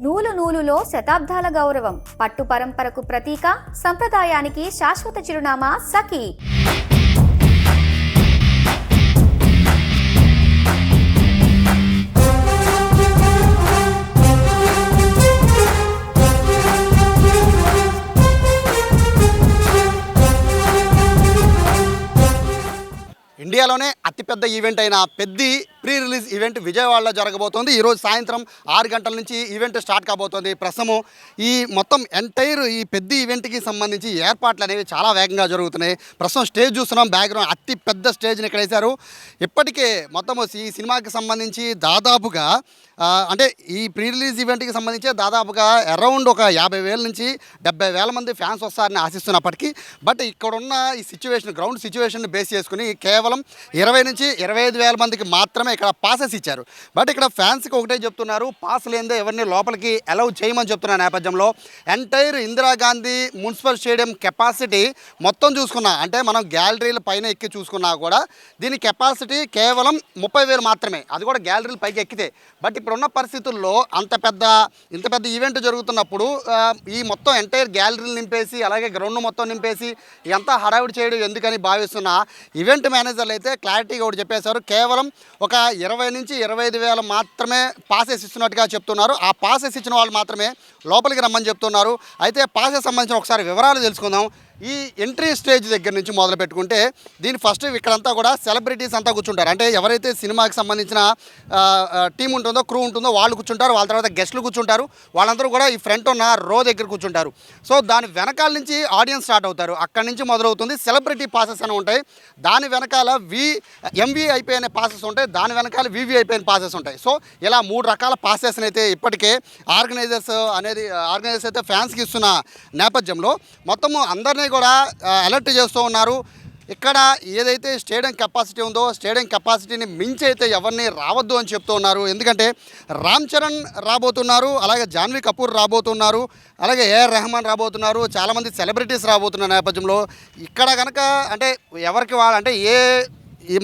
నూలు నూలులో శతాబ్దాల గౌరవం, పట్టు పరంపరకు ప్రతీక, సంప్రదాయానికి శాశ్వత చిరునామా సఖీ. ఇండియాలోనే అతిపెద్ద ఈవెంట్ అయిన పెద్ది ప్రీ రిలీజ్ ఈవెంట్ విజయవాడలో జరగబోతోంది. ఈరోజు సాయంత్రం 6 గంటల నుంచి ఈవెంట్ స్టార్ట్ కాబోతోంది. ప్రస్తుతం ఈ మొత్తం ఎంటైర్ ఈ పెద్ది ఈవెంట్కి సంబంధించి ఏర్పాట్లు అనేవి చాలా వేగంగా జరుగుతున్నాయి. ప్రస్తుతం స్టేజ్ చూస్తున్నాం, బ్యాక్గ్రౌండ్ అతి పెద్ద స్టేజ్ని ఇక్కడ వేశారు. ఇప్పటికే మొత్తం ఈ సినిమాకి సంబంధించి దాదాపుగా అంటే ఈ ప్రీ రిలీజ్ ఈవెంట్కి సంబంధించి దాదాపుగా అరౌండ్ ఒక 50,000 నుంచి 70,000 మంది ఫ్యాన్స్ వస్తారని ఆశిస్తున్నప్పటికీ బట్ ఇక్కడున్న ఈ సిచ్యువేషన్ గ్రౌండ్ సిచ్యువేషన్ బేస్ చేసుకుని కేవలం 20 నుంచి 25,000 మందికి మాత్రమే ఇక్కడ పాసెస్ ఇచ్చారు. బట్ ఇక్కడ ఫ్యాన్స్కి ఒకటే చెప్తున్నారు, పాస్ లేదే ఎవరిని లోపలికి అలౌ చేయమని చెప్తున్న నేపథ్యంలో entire Indira Gandhi municipal stadium capacity మొత్తం చూసుకున్నా, అంటే మనం గ్యాలరీల పైన ఎక్కి చూసుకున్నా కూడా దీని కెపాసిటీ కేవలం 30,000 మాత్రమే, అది కూడా గ్యాలరీల పైకి ఎక్కితే. బట్ ఇప్పుడున్న పరిస్థితుల్లో ఇంత పెద్ద ఈవెంట్ జరుగుతున్నప్పుడు ఈ మొత్తం ఎంటైర్ గ్యాలరీలు నింపేసి అలాగే గ్రౌండ్ మొత్తం నింపేసి ఎంత హడావిడి చేయడం ఎందుకని భావిస్తున్న ఈవెంట్ మేనేజర్లు అయితే క్లారిటీగా ఒకటి చెప్పేశారు. కేవలం ఒక 20 నుంచి 25,000 మాత్రమే పాసెస్ ఇస్తున్నట్టుగా చెప్తున్నారు. ఆ పాసెస్ ఇచ్చిన వాళ్ళు మాత్రమే లోపలికి రమ్మని చెప్తున్నారు. అయితే పాసెస్ సంబంధించిన ఒకసారి వివరాలు తెలుసుకుందాం. ఈ ఎంట్రీ స్టేజ్ దగ్గర నుంచి మొదలు పెట్టుకుంటే దీని ఫస్ట్ ఇక్కడంతా కూడా సెలబ్రిటీస్ అంతా కూర్చుంటారు. అంటే ఎవరైతే సినిమాకి సంబంధించిన టీం ఉంటుందో, క్రూ ఉంటుందో వాళ్ళు కూర్చుంటారు. వాళ్ళ తర్వాత గెస్టులు కూర్చుంటారు. వాళ్ళందరూ కూడా ఈ ఫ్రంట్ ఉన్న రో దగ్గర కూర్చుంటారు. సో దాని వెనకాల నుంచి ఆడియన్స్ స్టార్ట్ అవుతారు. అక్కడి నుంచి మొదలవుతుంది సెలబ్రిటీ పాసెస్ అని ఉంటాయి. దాని వెనకాల ఎంవీఐపీ అనే పాసెస్ ఉంటాయి. దాని వెనకాల వీవీఐపీ అనే పాసెస్ ఉంటాయి. సో ఇలా 3 రకాల పాసెస్ని అయితే ఇప్పటికే ఆర్గనైజర్స్ అయితే ఫ్యాన్స్కి ఇస్తున్న నేపథ్యంలో మొత్తము అందరినీ కూడా అలర్ట్ చేస్తూ ఉన్నారు. ఇక్కడ ఏదైతే స్టేడియం కెపాసిటీ ఉందో స్టేడియం కెపాసిటీని మించి అయితే ఎవరిని రావద్దు అని చెప్తూ ఉన్నారు. ఎందుకంటే రామ్ చరణ్ రాబోతున్నారు, అలాగే జాన్వీ కపూర్ రాబోతున్నారు, అలాగే ఏఆర్ రెహమాన్ రాబోతున్నారు, చాలామంది సెలబ్రిటీస్ రాబోతున్న నేపథ్యంలో ఇక్కడ కనుక అంటే ఎవరికి అంటే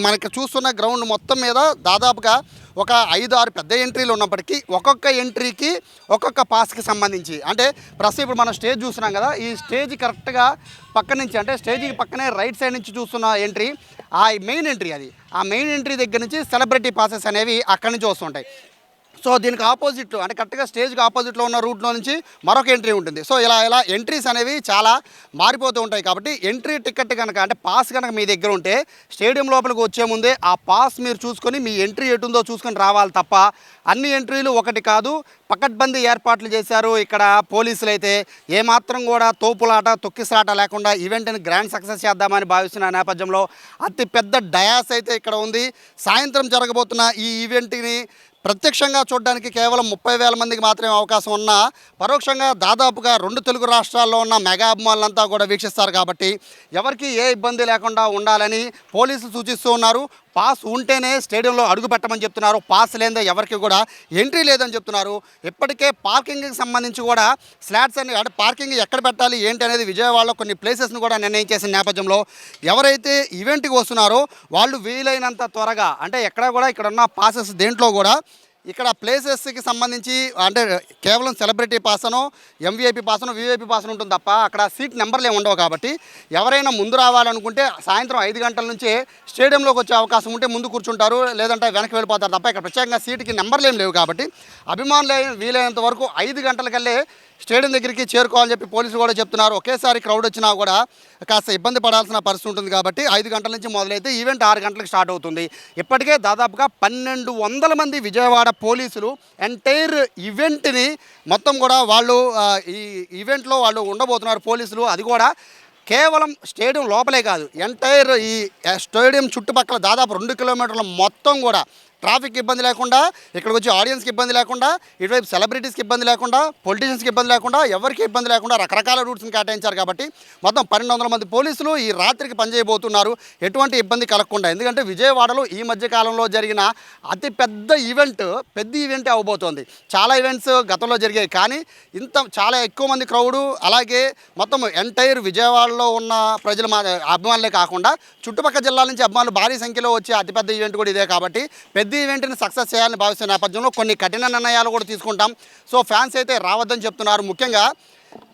మనకి చూస్తున్న గ్రౌండ్ మొత్తం మీద దాదాపుగా ఒక 5-6 పెద్ద ఎంట్రీలు ఉన్నప్పటికీ ఒక్కొక్క ఎంట్రీకి ఒక్కొక్క పాస్కి సంబంధించి అంటే ప్రస్తుతం ఇప్పుడు మనం స్టేజ్ చూస్తున్నాం కదా, ఈ స్టేజ్ కరెక్ట్గా పక్క నుంచి అంటే స్టేజ్కి పక్కనే రైట్ సైడ్ నుంచి చూస్తున్న ఎంట్రీ ఆ మెయిన్ ఎంట్రీ. ఆ మెయిన్ ఎంట్రీ దగ్గర నుంచి సెలబ్రిటీ పాసెస్ అనేవి అక్కడి నుంచి వస్తుంటాయి. సో దీనికి ఆపోజిట్లో అంటే కరెక్ట్గా స్టేజ్కి ఆపోజిట్లో ఉన్న రూట్లో నుంచి మరొక ఎంట్రీ ఉంటుంది. సో ఇలా ఎంట్రీస్ అనేవి చాలా మారిపోతూ ఉంటాయి. కాబట్టి ఎంట్రీ టికెట్ కనుక అంటే పాస్ కనుక మీ దగ్గర ఉంటే స్టేడియం లోపలికి వచ్చే ముందే ఆ పాస్ మీరు చూసుకొని మీ ఎంట్రీ ఎటుందో చూసుకొని రావాలి తప్ప అన్ని ఎంట్రీలు ఒకటి కాదు. పకడ్బందీ ఏర్పాట్లు చేశారు ఇక్కడ పోలీసులు అయితే. ఏమాత్రం కూడా తోపులాట తొక్కిసలాట లేకుండా ఈవెంట్ని గ్రాండ్ సక్సెస్ చేద్దామని భావిస్తున్న నేపథ్యంలో అతి పెద్ద డయాస్ అయితే ఇక్కడ ఉంది. సాయంత్రం జరగబోతున్న ఈ ఈవెంట్ని ప్రత్యక్షంగా చూడడానికి కేవలం 30,000 మందికి మాత్రమే అవకాశం ఉన్నా పరోక్షంగా దాదాపుగా 2 తెలుగు రాష్ట్రాల్లో ఉన్న మెగా అభిమానులంతా కూడా వీక్షిస్తారు. కాబట్టి ఎవరికి ఏ ఇబ్బంది లేకుండా ఉండాలని పోలీసులు సూచిస్తూ ఉన్నారు. పాస్ ఉంటేనే స్టేడియంలో అడుగు పెట్టమని చెప్తున్నారు. పాస్ లేదే ఎవరికి కూడా ఎంట్రీ లేదని చెప్తున్నారు. ఇప్పటికే పార్కింగ్కి సంబంధించి కూడా స్లాట్స్ అని అంటే పార్కింగ్ ఎక్కడ పెట్టాలి ఏంటి అనేది విజయవాడలో కొన్ని ప్లేసెస్ని కూడా నిర్ణయించేసిన నేపథ్యంలో ఎవరైతే ఈవెంట్కి వస్తున్నారో వాళ్ళు వీలైనంత త్వరగా అంటే ఎక్కడ కూడా ఇక్కడ ఉన్న పాసెస్ దేంట్లో కూడా ఇక్కడ ప్లేసెస్కి సంబంధించి అంటే కేవలం సెలబ్రిటీ పాసనో ఎంవీఐపీ పాసనో వీఐపీ పాసన ఉంటుంది తప్ప అక్కడ సీట్ నెంబర్లు ఏమి ఉండవు. కాబట్టి ఎవరైనా ముందు రావాలనుకుంటే సాయంత్రం 5 గంటల నుంచే స్టేడియంలోకి వచ్చే అవకాశం ఉంటే ముందు కూర్చుంటారు, లేదంటే వెనక్కి వెళ్ళిపోతారు తప్ప ఇక్కడ ప్రత్యేకంగా సీటుకి నెంబర్లు ఏం లేవు. కాబట్టి అభిమానులు వీలైనంత వరకు 5 గంటలకల్లే స్టేడియం దగ్గరికి చేరుకోవాలని చెప్పి పోలీసులు కూడా చెప్తున్నారు. ఒకేసారి క్రౌడ్ వచ్చినా కూడా కాస్త ఇబ్బంది పడాల్సిన పరిస్థితి ఉంటుంది. కాబట్టి 5 గంటల నుంచి మొదలైతే ఈవెంట్ 6 గంటలకు స్టార్ట్ అవుతుంది. ఇప్పటికే దాదాపుగా 1,200 మంది విజయవాడ పోలీసులు ఎంటైర్ ఈవెంట్ని మొత్తం కూడా వాళ్ళు ఈ ఈవెంట్లో వాళ్ళు ఉండబోతున్నారు పోలీసులు. అది కూడా కేవలం స్టేడియం లోపలే కాదు, ఎంటైర్ ఈ స్టేడియం చుట్టుపక్కల దాదాపు 2 కిలోమీటర్ల మొత్తం కూడా ట్రాఫిక్ ఇబ్బంది లేకుండా, ఇక్కడికి వచ్చి ఆడియన్స్కి ఇబ్బంది లేకుండా, ఇటువైపు సెలబ్రిటీస్కి ఇబ్బంది లేకుండా, పొలిటీషియన్స్కి ఇబ్బంది లేకుండా, ఎవరికి ఇబ్బంది లేకుండా రకరకాల రూట్స్ని కేటాయించారు. కాబట్టి మొత్తం 1,200 మంది పోలీసులు ఈ రాత్రికి పనిచేయబోతున్నారు ఎటువంటి ఇబ్బంది కలగకుండా. ఎందుకంటే విజయవాడలో ఈ మధ్యకాలంలో జరిగిన అతి పెద్ద ఈవెంటే అవబోతోంది. చాలా ఈవెంట్స్ గతంలో జరిగాయి, కానీ చాలా ఎక్కువ మంది క్రౌడు, అలాగే మొత్తం ఎంటైర్ విజయవాడలో ఉన్న ప్రజల అభిమానులే కాకుండా చుట్టుపక్కల జిల్లాల నుంచి అభిమానులు భారీ సంఖ్యలో వచ్చే అతిపెద్ద ఈవెంట్ కూడా ఇదే. కాబట్టి పెద్ద ఈవెంట్ని సక్సెస్ చేయాలని భావిస్తున్న నేపథ్యంలో కొన్ని కఠిన నిర్ణయాలు కూడా తీసుకుంటాం. సో ఫ్యాన్స్ అయితే రావద్దని చెప్తున్నారు. ముఖ్యంగా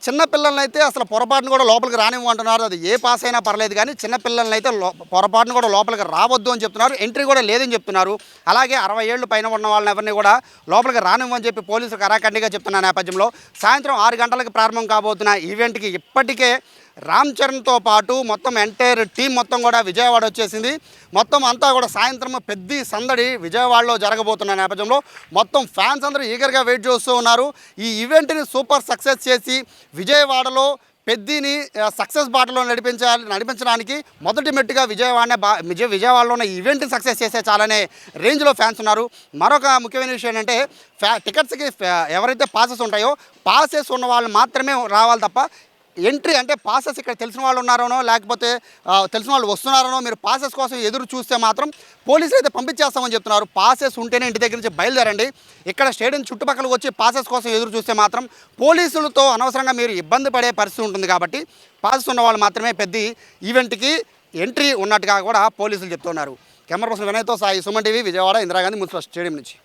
చిన్నపిల్లల్ని అయితే అసలు పొరపాటును కూడా లోపలికి రానివ్వమంటున్నారు. అది ఏ పాస్ అయినా పర్లేదు, కానీ చిన్నపిల్లల్ని అయితే పొరపాటును కూడా లోపలికి రావద్దు అని చెప్తున్నారు. ఎంట్రీ కూడా లేదని చెప్తున్నారు. అలాగే 60 ఏళ్ళు పైన ఉన్న వాళ్ళని ఎవరిని కూడా లోపలికి రానివ్వని చెప్పి పోలీసులు కరాఖండిగా చెప్తున్న నేపథ్యంలో సాయంత్రం 6 గంటలకు ప్రారంభం కాబోతున్న ఈవెంట్కి ఇప్పటికే రామ్ చరణ్తో పాటు మొత్తం ఎంటైర్ టీం మొత్తం కూడా విజయవాడ వచ్చేసింది. మొత్తం అంతా కూడా సాయంత్రం పెద్ద సందడి విజయవాడలో జరగబోతున్న నేపథ్యంలో మొత్తం ఫ్యాన్స్ అందరూ ఈగర్గా వెయిట్ చేస్తూ ఉన్నారు. ఈ ఈవెంట్ని సూపర్ సక్సెస్ చేసి విజయవాడలో పెద్దిని సక్సెస్ బాటలో నడిపించడానికి మొదటి మెట్టుగా విజయవాడలో ఉన్న ఈవెంట్ని సక్సెస్ చేసే చాలనే రేంజ్లో ఫ్యాన్స్ ఉన్నారు. మరొక ముఖ్యమైన విషయం ఏంటంటే టికెట్స్కి ఎవరైతే పాసెస్ ఉంటాయో పాసెస్ ఉన్న వాళ్ళు మాత్రమే రావాలి తప్ప ఎంట్రీ అంటే పాసెస్ ఇక్కడ తెలిసిన వాళ్ళు ఉన్నారనో లేకపోతే తెలిసిన వాళ్ళు వస్తున్నారనో మీరు పాసెస్ కోసం ఎదురు చూస్తే మాత్రం పోలీసులు అయితే పంపించేస్తామని చెప్తున్నారు. పాసెస్ ఉంటేనే ఇంటి దగ్గర నుంచి బయలుదేరండి. ఇక్కడ స్టేడియం చుట్టుపక్కలకు వచ్చి పాసెస్ కోసం ఎదురు చూస్తే మాత్రం పోలీసులతో అనవసరంగా మీరు ఇబ్బంది పడే పరిస్థితి ఉంటుంది. కాబట్టి పాసెస్ ఉన్న వాళ్ళు మాత్రమే పెద్ద ఈవెంట్కి ఎంట్రీ ఉన్నట్టుగా కూడా పోలీసులు చెప్తున్నారు. కెమెరా పర్సన్ వినయ్తో Sai, Suman TV, Vijayawada Indira Gandhi municipal stadium నుంచి.